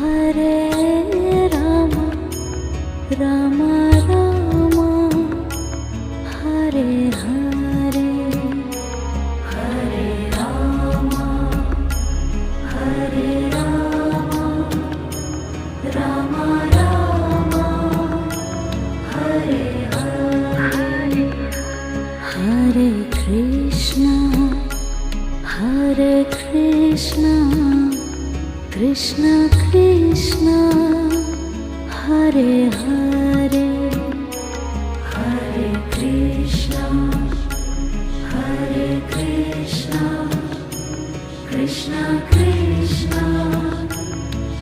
Hare Rama Rama Rama Hare Hare Hare Rama Hare Rama Rama Rama Hare Hare Hare Krishna Krishna Krishna Hare Hare Hare Krishna Krishna Krishna